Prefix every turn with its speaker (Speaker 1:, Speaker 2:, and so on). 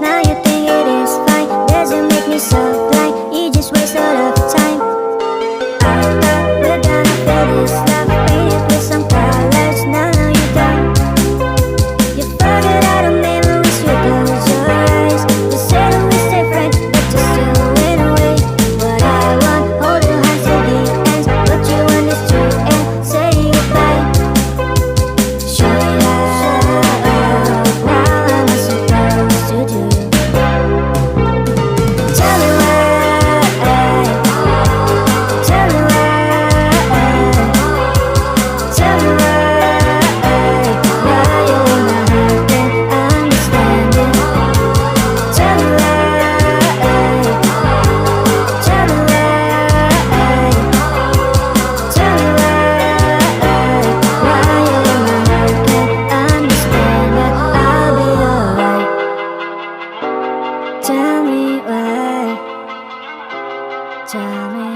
Speaker 1: Now you think it is fine. Does it make me so blind? You just waste a lot of time. I thought we're gonna feel this love, painted with some colors. Now you don't. You forget all the memories, you close your eyes. You said we stay friends, but you still went away. What I want, hold your hands till the end. What you want is to end, say goodbye. Show it out, what am I supposed to do? Tell me why, tell me why, tell me why you wanna hurt and understand it. Tell me why, tell me why, tell me why you wanna hurt and understand that I'll be alright. Tell me why, tell me